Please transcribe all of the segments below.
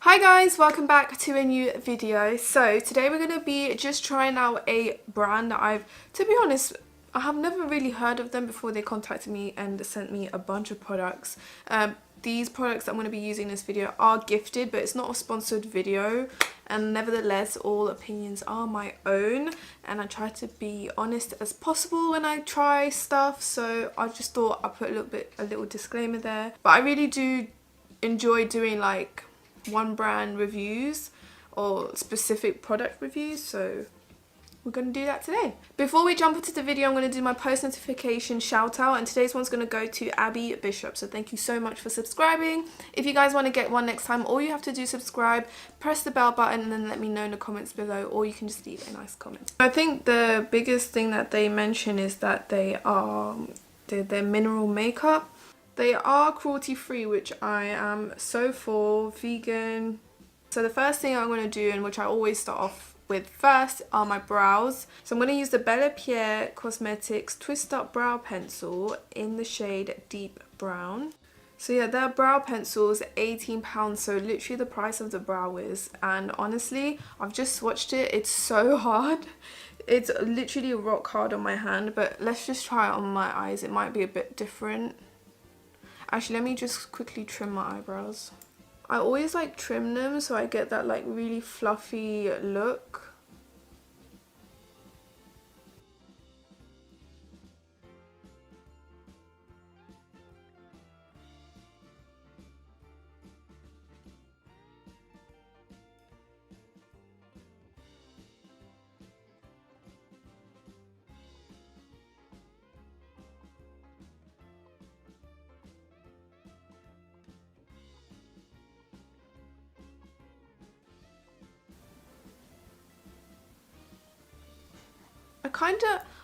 Hi guys, welcome back to a new video. So today we're going to be just trying out a brand that to be honest, I have never really heard of them before they contacted me and sent me a bunch of products. These products that I'm going to be using in this video are gifted, but it's not a sponsored video, and nevertheless all opinions are my own and I try to be honest as possible when I try stuff, so I just thought I'd put a little disclaimer there. But I really do enjoy doing like one brand reviews or specific product reviews, so we're going to do that today. Before we jump into the video, I'm going to do my post notification shout out, and today's one's going to go to Abby Bishop, so thank you so much for subscribing. If you guys want to get one next time, all you have to do is subscribe, press the bell button, and then let me know in the comments below, or you can just leave a nice comment. I think the biggest thing that they mention is that they're mineral makeup. They are cruelty free, which I am so for, vegan. So the first thing I'm going to do, and which I always start off with first, are my brows. So I'm going to use the BELLAPIERRE Cosmetics Twist Up Brow Pencil in the shade Deep Brown. So yeah, their brow pencil is £18, so literally the price of the brow wiz. And honestly, I've just swatched it. It's so hard. It's literally rock hard on my hand, but let's just try it on my eyes. It might be a bit different. Actually, let me just quickly trim my eyebrows. I always like trim them so I get that like really fluffy look.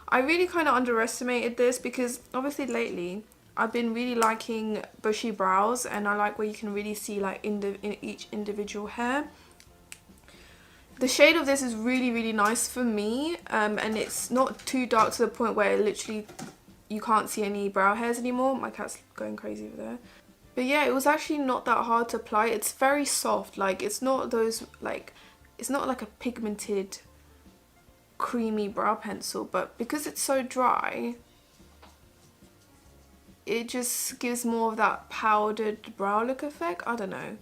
I really kind of underestimated this because obviously lately I've been really liking bushy brows, and I like where you can really see like in each individual hair. The shade of this is really nice for me, and it's not too dark to the point where literally you can't see any brow hairs anymore. My cat's going crazy over there. But yeah, it was actually not that hard to apply. It's very soft, like it's not like a pigmented creamy brow pencil, but because it's so dry, it just gives more of that powdered brow look effect. I don't know,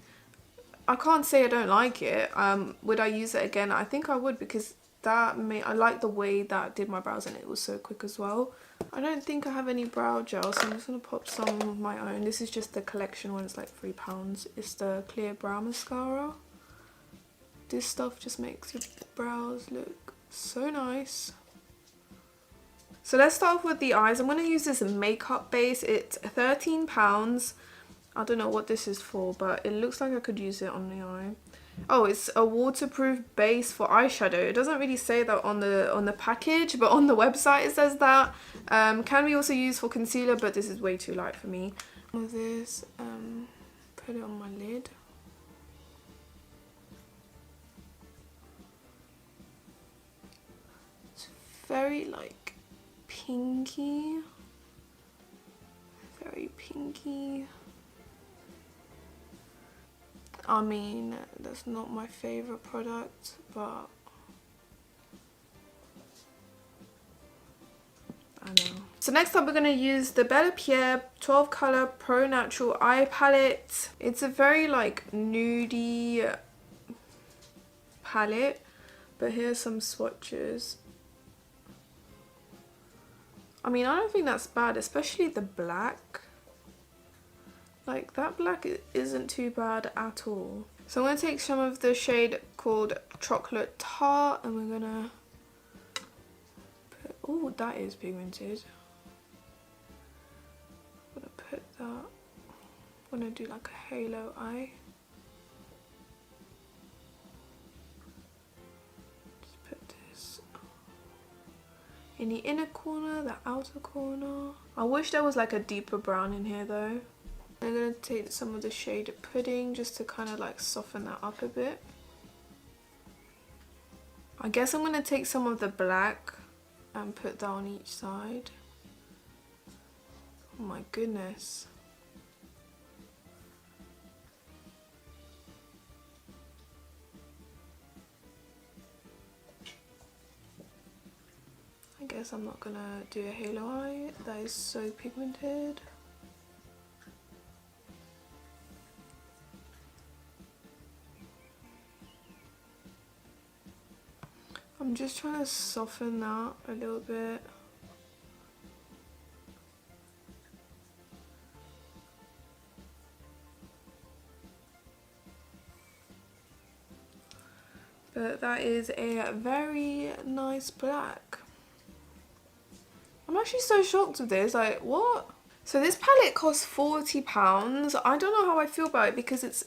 I can't say I don't like it. Would I use it again? I think I would, because I like the way that did my brows, and it was so quick as well. I don't think I have any brow gel, so I'm just gonna pop some of my own. This is just the collection one, it's like £3. It's the clear brow mascara. This stuff just makes your brows look so nice. So let's start off with the eyes. I'm going to use this makeup base. It's £13. I don't know what this is for, but it looks like I could use it on the eye. Oh, it's a waterproof base for eyeshadow. It doesn't really say that on the package, but on the website it says that. Can be also used for concealer, but this is way too light for me. With this, put it on my lid. Very like pinky, very pinky. I mean, that's not my favorite product, but I know. So next up we're going to use the BELLAPIERRE 12 Color Pro Natural Eye Palette. It's a very like nudie palette, but here's some swatches. I mean, I don't think that's bad, especially the black. Like, that black isn't too bad at all. So I'm going to take some of the shade called Chocolate Tart, and we're going to put... Oh, that is pigmented. I'm going to put that... I'm going to do like a halo eye. In the inner corner, the outer corner. I wish there was like a deeper brown in here though. I'm going to take some of the shade Pudding just to kind of like soften that up a bit. I guess I'm going to take some of the black and put that on each side. Oh my goodness. guess I'm not gonna do a halo eye. That is so pigmented. I'm just trying to soften that a little bit. But that is a very nice black. I'm actually so shocked with this, like what? So this palette costs £40. I don't know how I feel about it because it's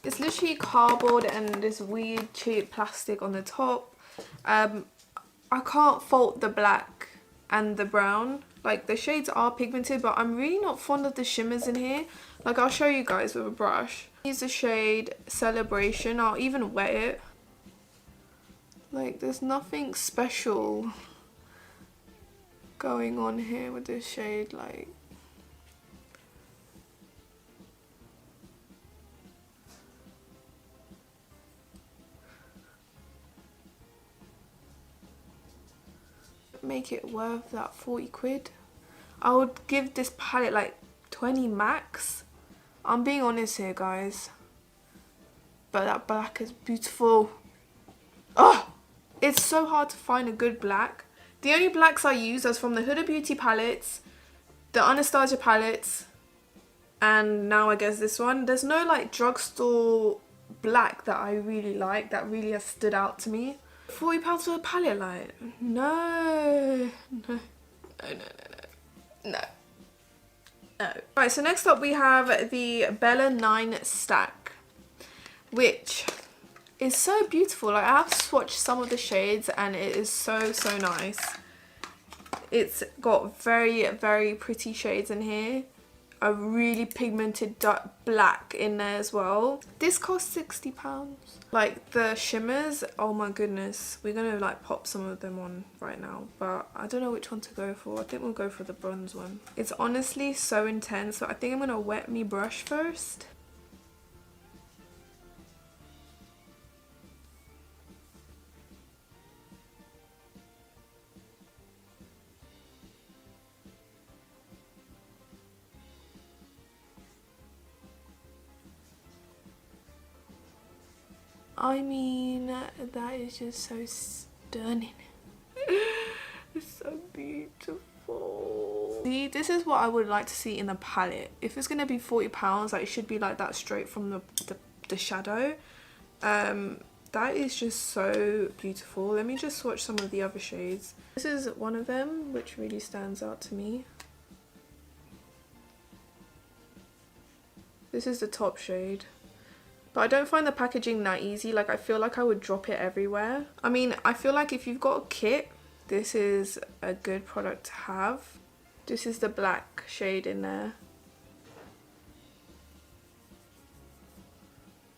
literally cardboard and this weird cheap plastic on the top. I can't fault the black and the brown. Like the shades are pigmented, but I'm really not fond of the shimmers in here. Like I'll show you guys with a brush. Use the shade Celebration. I'll even wet it. Like there's nothing special going on here with this shade. Like make it worth that 40 quid. I would give this palette like 20 max. I'm being honest here, guys. But that black is beautiful. Oh, it's so hard to find a good black. The only blacks I use are from the Huda Beauty palettes, the Anastasia palettes, and now I guess this one. There's no like drugstore black that I really like, that really has stood out to me. £40 for a palette, like, no. Right, so next up we have the Bella 9 stack, which is so beautiful. Like I have swatched some of the shades and it is so nice. It's got very pretty shades in here. A really pigmented dark black in there as well. This costs £60. Like the shimmers, oh my goodness, we're gonna like pop some of them on right now, but I don't know which one to go for. I think we'll go for the bronze one. It's honestly so intense, so I think I'm gonna wet me brush first. I mean, that is just so stunning. It's so beautiful. See, this is what I would like to see in a palette. If it's gonna be £40, like it should be like that straight from the shadow. That is just so beautiful. Let me just swatch some of the other shades. This is one of them which really stands out to me. This is the top shade. But I don't find the packaging that easy. Like I feel like I would drop it everywhere. I mean, I feel like if you've got a kit, this is a good product to have. This is the black shade in there.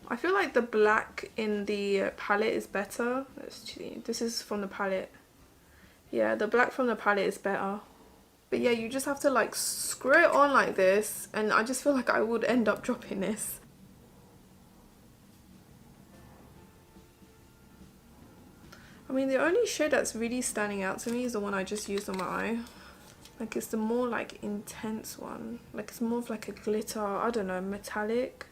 I feel like the black in the palette is better. Let's see. This is from the palette. Yeah, the black from the palette is better. But yeah, you just have to like screw it on like this, and I just feel like I would end up dropping this. I mean, the only shade that's really standing out to me is the one I just used on my eye. Like it's the more like intense one. Like it's more of like a glitter, I don't know, metallic.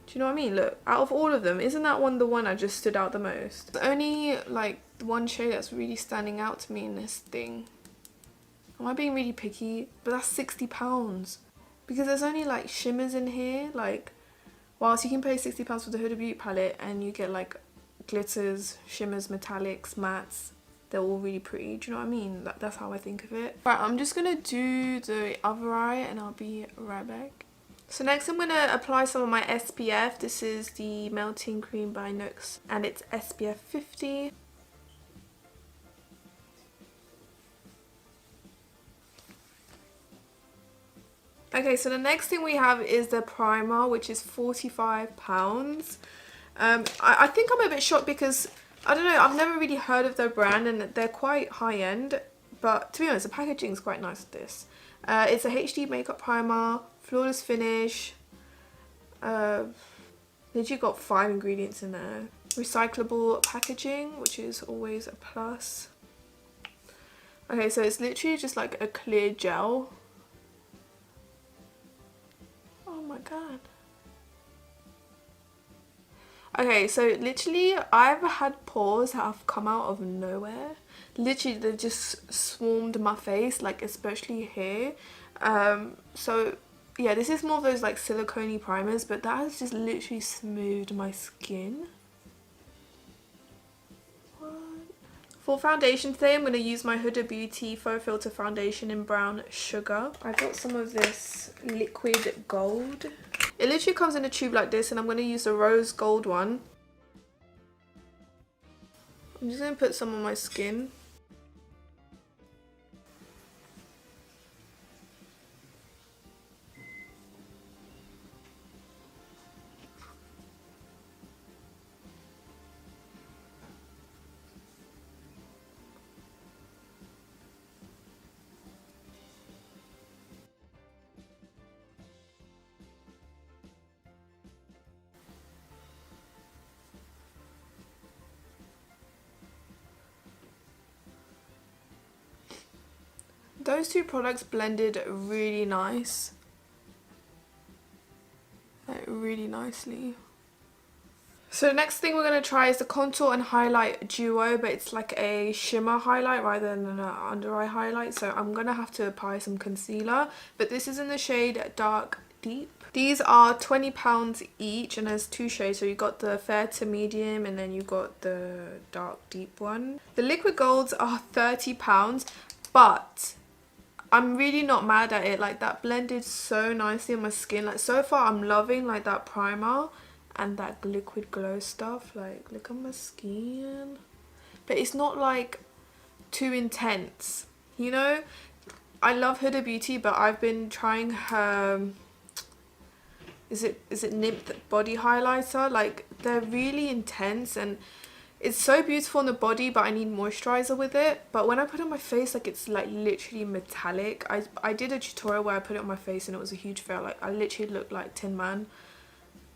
Do you know what I mean? Look, out of all of them, isn't that one the one I just stood out the most? The only like one shade that's really standing out to me in this thing. Am I being really picky? But that's £60. Because there's only like shimmers in here. Like, whilst you can pay £60 for the Huda Beauty palette and you get like glitters, shimmers, metallics, mattes, they're all really pretty. Do you know what I mean? That's how I think of it. Right, I'm just gonna do the other eye and I'll be right back. So next I'm gonna apply some of my SPF. This is the Melting Cream by NYX and it's SPF 50. Okay, so the next thing we have is the primer, which is £45. I think I'm a bit shocked because, I don't know, I've never really heard of their brand and they're quite high-end, but to be honest, the packaging is quite nice with this. It's a HD makeup primer, flawless finish, literally got 5 ingredients in there. Recyclable packaging, which is always a plus. Okay, so it's literally just like a clear gel. Oh my god. Okay, so literally I've had pores that have come out of nowhere. Literally they just swarmed my face, like especially here. So yeah, this is more of those like silicone primers, but that has just literally smoothed my skin. What? For foundation today, I'm going to use my Huda Beauty Faux Filter Foundation in Brown Sugar. I got some of this liquid gold. It literally comes in a tube like this, and I'm going to use the rose gold one. I'm just going to put some on my skin. Those two products blended really nice. Like really nicely. So the next thing we're going to try is the contour and highlight duo, but it's like a shimmer highlight rather than an under eye highlight. So I'm going to have to apply some concealer, but this is in the shade Dark Deep. These are £20 each, and there's two shades. So you got the fair to medium, and then you got the dark deep one. The liquid golds are £30, but I'm really not mad at it. Like that blended so nicely on my skin. Like so far I'm loving like that primer and that liquid glow stuff. Like look at my skin, but it's not like too intense, you know. I love Huda Beauty, but I've been trying her is it Nymph body highlighter. Like they're really intense and it's so beautiful on the body, but I need moisturizer with it. But when I put it on my face, like it's like literally metallic. I did a tutorial where I put it on my face and it was a huge fail. Like I literally looked like Tin Man.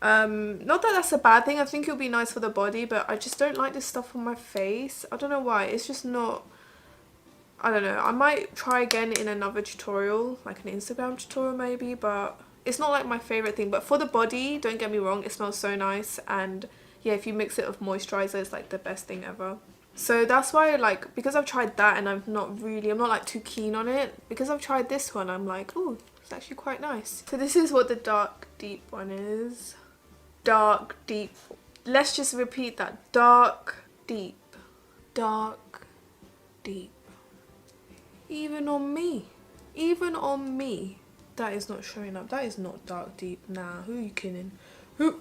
Not that that's a bad thing. I think it'll be nice for the body, but I just don't like this stuff on my face. I don't know why. It's just not, I don't know. I might try again in another tutorial, like an Instagram tutorial maybe, but it's not like my favorite thing. But for the body, don't get me wrong, it smells so nice, and yeah, if you mix it with moisturizer, it's like the best thing ever. So that's why, like, because I've tried that and I'm not like too keen on it, because I've tried this one, I'm like, oh, it's actually quite nice. So this is what the Dark Deep one is. Dark Deep. Let's just repeat that. Dark Deep. Dark Deep. Even on me. Even on me. That is not showing up. That is not Dark Deep. Nah, who are you kidding? Who?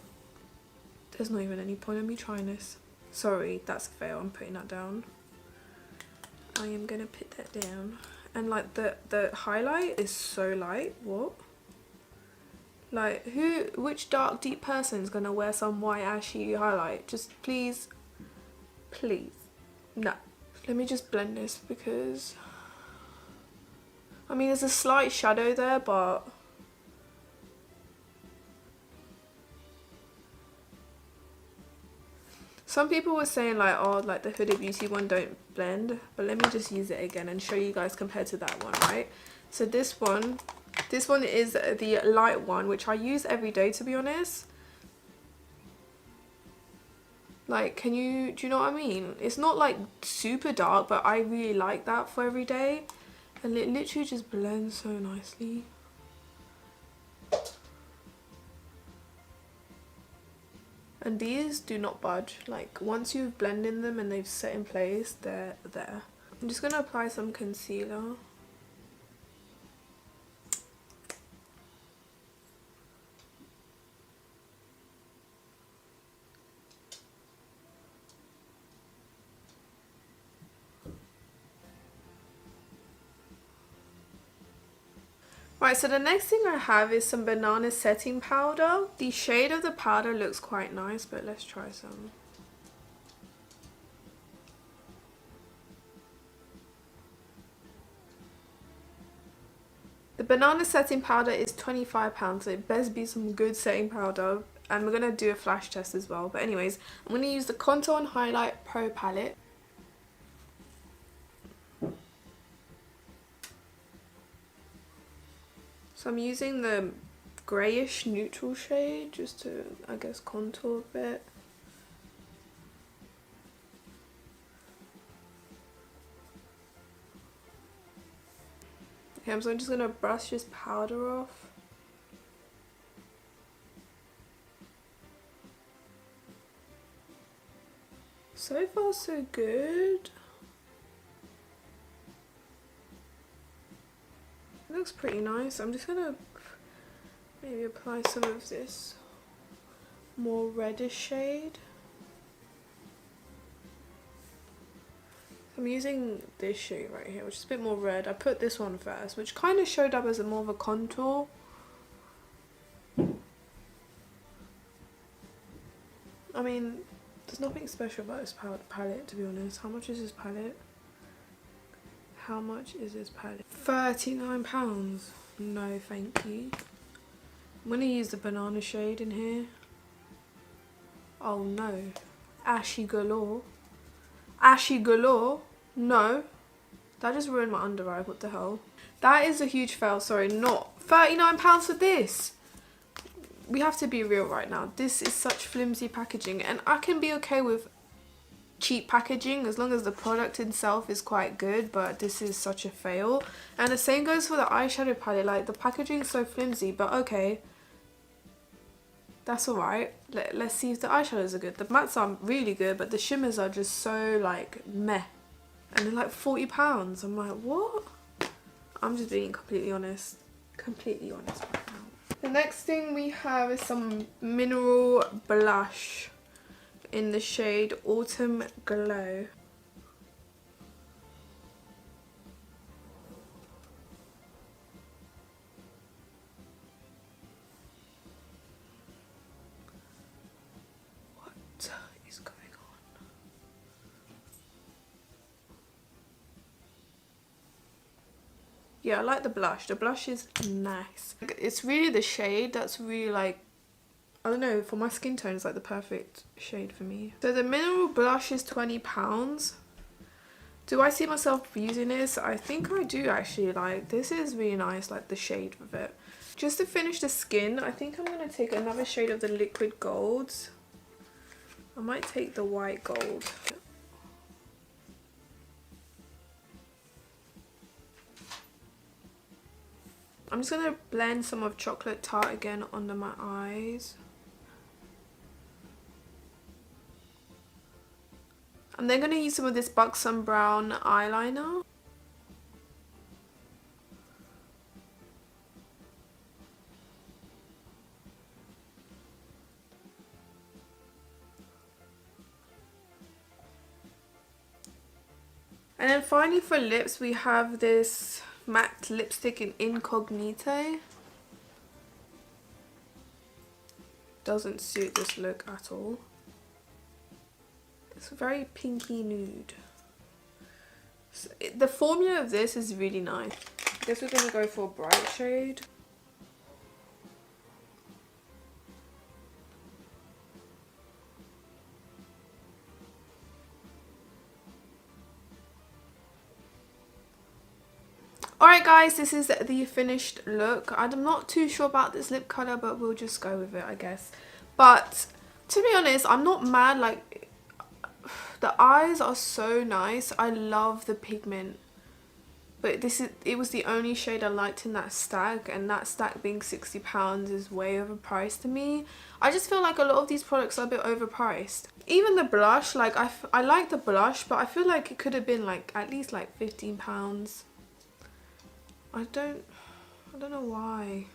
There's not even any point in me trying this. Sorry, that's a fail. I'm putting that down. I am gonna put that down. And like the highlight is so light. What? Like which dark deep person is gonna wear some white ashy highlight? Just please, please, no. Let me just blend this because I mean there's a slight shadow there, but some people were saying like, oh, like the Huda Beauty one don't blend, but let me just use it again and show you guys compared to that one, right? So this one is the light one, which I use every day, to be honest. Like, do you know what I mean? It's not like super dark, but I really like that for every day. And it literally just blends so nicely. And these do not budge. Like once you've blended them and they've set in place, they're there. I'm just gonna apply some concealer. Right, so the next thing I have is some banana setting powder. The shade of the powder looks quite nice, but let's try some. The banana setting powder is £25, so it best be some good setting powder. And we're going to do a flash test as well. But anyways, I'm going to use the Contour and Highlight Pro Palette. So I'm using the greyish neutral shade just to, I guess, contour a bit. Okay, so I'm just gonna brush this powder off. So far so good. It looks pretty nice. I'm just gonna maybe apply some of this more reddish shade. I'm using this shade right here, which is a bit more red. I put this one first, which kind of showed up as a more of a contour. I mean, there's nothing special about this palette, to be honest. How much is this palette? How much is this palette? £39. No, thank you. I'm gonna use the banana shade in here. Oh no. Ashy galore. Ashy galore? No. That just ruined my under eye. What the hell? That is a huge fail. Sorry, not £39 for this. We have to be real right now. This is such flimsy packaging, and I can be okay with cheap packaging as long as the product itself is quite good, but this is such a fail. And the same goes for the eyeshadow palette. Like, the packaging is so flimsy, but okay, that's alright. Let's see if the eyeshadows are good. The mattes are really good, but the shimmers are just so like meh, and they're like £40. I'm like, what? I'm just being completely honest right now. The next thing we have is some mineral blush in the shade Autumn Glow. What is going on? Yeah, I like the blush. The blush is nice. It's really the shade that's really like, I don't know, for my skin tone, it's like the perfect shade for me. So the mineral blush is £20. Do I see myself using this? I think I do actually. Like, this is really nice, like the shade of it. Just to finish the skin, I think I'm going to take another shade of the liquid golds. I might take the white gold. I'm just going to blend some of Chocolate Tart again under my eyes. I'm then going to use some of this Buxom Brown eyeliner. And then finally for lips, we have this matte lipstick in Incognito. Doesn't suit this look at all. It's very pinky nude. So the formula of this is really nice. I guess we're going to go for a bright shade. Alright guys, this is the finished look. I'm not too sure about this lip colour, but we'll just go with it, I guess. But to be honest, I'm not mad. Like, the eyes are so nice. I love the pigment, but it was the only shade I liked in that stack, and that stack being £60 is way overpriced to me. I just feel like a lot of these products are a bit overpriced. Even the blush, like I like the blush, but I feel like it could have been like at least like £15. I don't know why.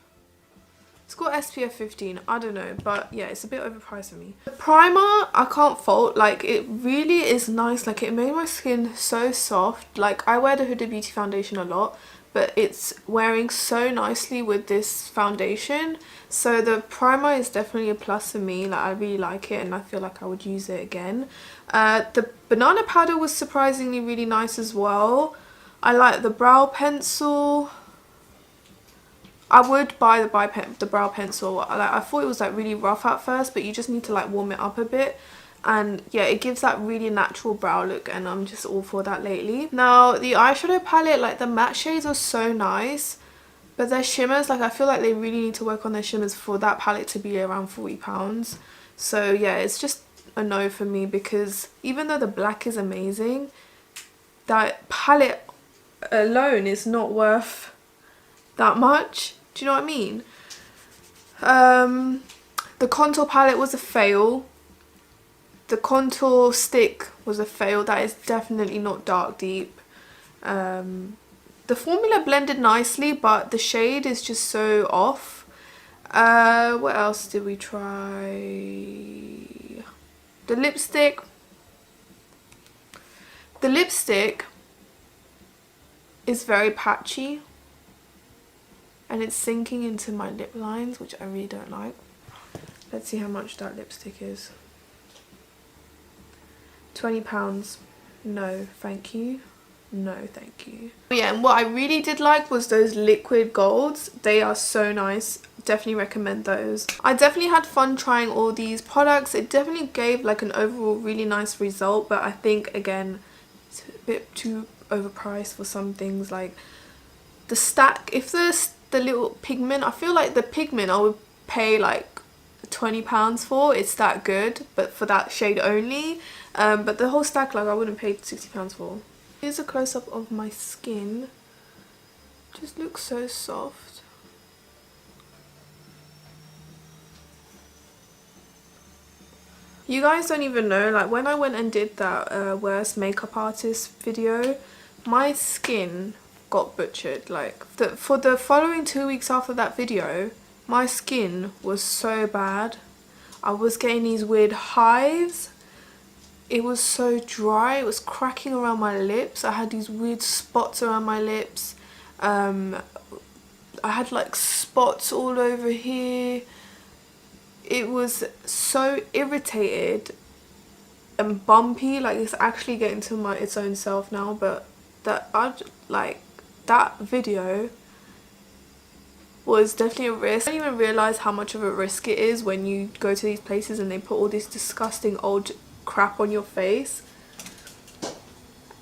It's got SPF 15, I don't know, but yeah, it's a bit overpriced for me. The primer, I can't fault. Like, it really is nice. Like, it made my skin so soft. Like, I wear the Huda Beauty foundation a lot, but it's wearing so nicely with this foundation. So the primer is definitely a plus for me. Like, I really like it, and I feel like I would use it again. The banana powder was surprisingly really nice as well. I like the brow pencil. I would buy the brow pencil. Like, I thought it was like really rough at first, but you just need to like warm it up a bit. And yeah, it gives that really natural brow look, and I'm just all for that lately. Now, the eyeshadow palette, like the matte shades are so nice, But their shimmers, like I feel like they really need to work on their shimmers for that palette to be around £40. So yeah, it's just a no for me, because even though the black is amazing, that palette alone is not worth that much. Do you know what I mean? The contour palette was a fail. The contour stick was a fail. That is definitely not dark deep. The formula blended nicely, but the shade is just so off. What else did we try? The lipstick. The lipstick is very patchy, and it's sinking into my lip lines, which I really don't like. Let's see how much that lipstick is. £20. No, thank you. No, thank you. But yeah, and what I really did like was those liquid golds. They are so nice. Definitely recommend those. I definitely had fun trying all these products. It definitely gave like an overall really nice result, but I think again it's a bit too overpriced for some things. Like the stack, if there's the little pigment, I feel like the pigment I would pay like £20 for. It's that good, but for that shade only. But the whole stack, like I wouldn't pay £60 for. Here's a close-up of my skin. Just looks so soft. You guys don't even know, like when I went and did that worst makeup artist video, my skin got butchered. Like for the following 2 weeks after that video, my skin was so bad. I was getting these weird hives. It was so dry. It was cracking around my lips. I had these weird spots around my lips. I had like spots all over here. It was so irritated and bumpy. Like it's actually getting to its own self now. But that video was definitely a risk. I didn't even realise how much of a risk it is when you go to these places and they put all this disgusting old crap on your face.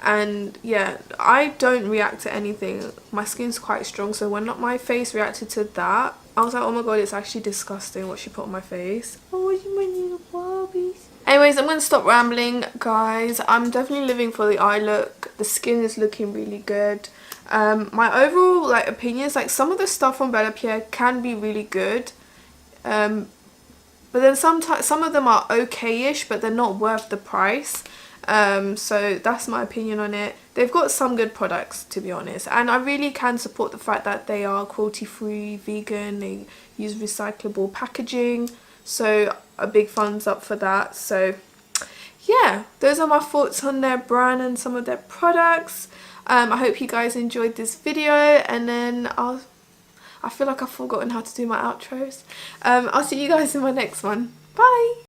And yeah, I don't react to anything. My skin's quite strong, so when my face reacted to that, I was like, oh my god, it's actually disgusting what she put on my face. Oh, you my little Barbies. Anyways, I'm gonna stop rambling, guys. I'm definitely living for the eye look. The skin is looking really good. My overall like opinions, like some of the stuff from BELLAPIERRE can be really good, but then sometimes some of them are okay-ish, but they're not worth the price. So that's my opinion on it. They've got some good products, to be honest, and I really can support the fact that they are cruelty-free, vegan, they use recyclable packaging, so a big thumbs up for that. So yeah, those are my thoughts on their brand and some of their products. I hope you guys enjoyed this video, and then I feel like I've forgotten how to do my outros. I'll see you guys in my next one. Bye!